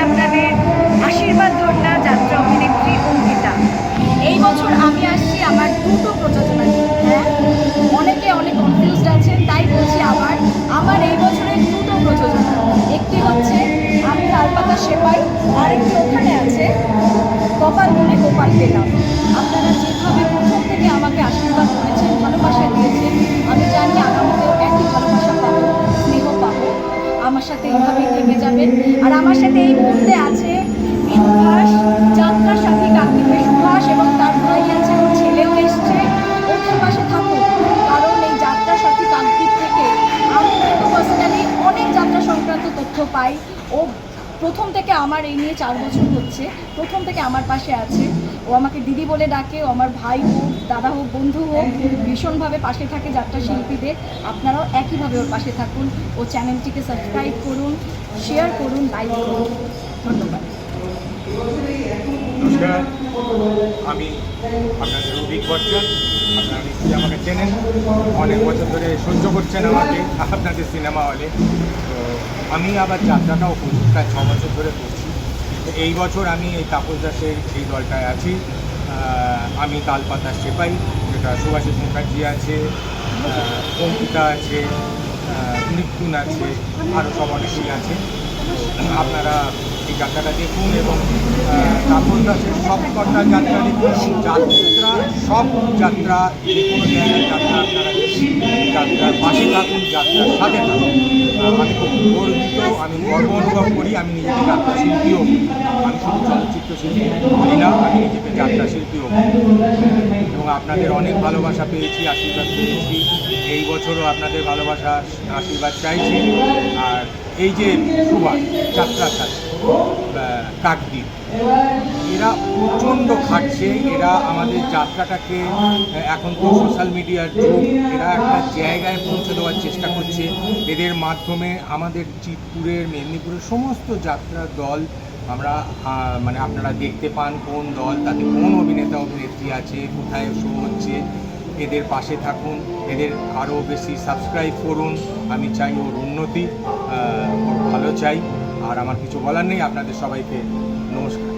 আপনাদের আশীর্বাদ ধন্যা যাত্রা অভিনেত্রী অঙ্কিতা। এই বছর আমি আসছি আমার দুটো প্রযোজনা নিয়ে। হ্যাঁ, অনেকে অনেক কনফিউজড আছেন, তাই বলছি আমার এই বছরের দুটো প্রযোজনা। একটি হচ্ছে আমি তালপাতা সেপাই, আরেকটি ওখানে আছে কপাল মনে গোপাল পেলাম। আপনারা যেভাবে প্রথম থেকে আমাকে আশীর্বাদ করেছেন, ভালোবাসা দিয়েছেন, আমি জানি আগামীতেও একই ভালোবাসা পাবো, স্নেহ পাবো। আমার সাথে এইভাবেই থেকে যাবেন। আর আমার সাথে এই মুহূর্তে আছে সুভাষ, যাত্রা সাথী কাকদ্বীপের সুভাষ, এবং তার ভাই আছে, ওর ছেলেও এসছে। ওদের পাশে থাকুন, কারণ এই যাত্রা সাথী কাকদ্বীপ থেকে আমি কিন্তু পার্সোনালি অনেক যাত্রা সংক্রান্ত তথ্য পাই। ও প্রথম থেকে আমার এই নিয়ে 4 বছর হচ্ছে, প্রথম থেকে আমার পাশে আছে। ও আমাকে দিদি বলে ডাকে, ও আমার ভাই হোক, দাদা হোক, বন্ধু হোক, ভীষণভাবে পাশে থাকে যাত্রা শিল্পীদের। আপনারাও একইভাবে ওর পাশে থাকুন। ও চ্যানেলটিকে সাবস্ক্রাইব করুন, শেয়ার করুন, লাইক করুন। ধন্যবাদ। নমস্কার, আমি আপনাদের অভিক বচ্চন। আপনারা নিশ্চয়ই আমাকে চেনেন, অনেক বছর ধরে সহ্য করছেন আমাকে আপনাদের সিনেমা হলে। তো আমি আবার যাত্রাটাও করি, প্রায় 6 বছর ধরে করছি। এই বছর আমি এই তাপস দাসের এই দলটায় আছি। আমি তালপাতা সেপাই, যেটা সুভাষিস মুখার্জি আছে, অঙ্কিতা আছে, মৃত্যুন আছে, আরও সব অনেকেই আছে। আপনারা এই যাত্রাটা দেখুন এবং তাপস দাসের সব কটা যাত্রা দেখুন এবং যাত্রা সব যাত্রা যে কোনো জায়গায় যাত্রা আপনারা দেখুন, যাত্রার পাশে থাকুন, যাত্রার সাথে থাকুন। আমি খুব গর্বিত, আমি গর্ব অনুভব করি। আমি নিজেকে যাত্রা শিল্পীও, আমি শুধু চলচ্চিত্র শিল্পী বলি না, আমি নিজেকে যাত্রা শিল্পীও। এবং আপনাদের অনেক ভালোবাসা পেয়েছি, আশীর্বাদ পেয়েছি। এই বছরও আপনাদের ভালোবাসা আশীর্বাদ চাইছি। আর এই যে সুভাষ, যাত্রা সাথী কাকদ্বীপ, এরা প্রচণ্ড খাটছে। এরা আমাদের যাত্রাটাকে, এখন তো সোশ্যাল মিডিয়ার যুগ, এরা একটা জায়গায় পৌঁছে দেওয়ার চেষ্টা করছে। এদের মাধ্যমে আমাদের চিতপুরের, মেদিনীপুরের সমস্ত যাত্রার দল আমরা মানে আপনারা দেখতে পান কোন দল, তাতে কোন অভিনেতা অভিনেত্রী আছে, কোথায় শো হচ্ছে। এদের পাশে থাকুন, এদের আরও বেশি সাবস্ক্রাইব করুন। আমি চাই ওর উন্নতি, ওর ভালো চাই। আর আমার কিছু বলার নেই। আপনাদের সবাইকে নমস্কার।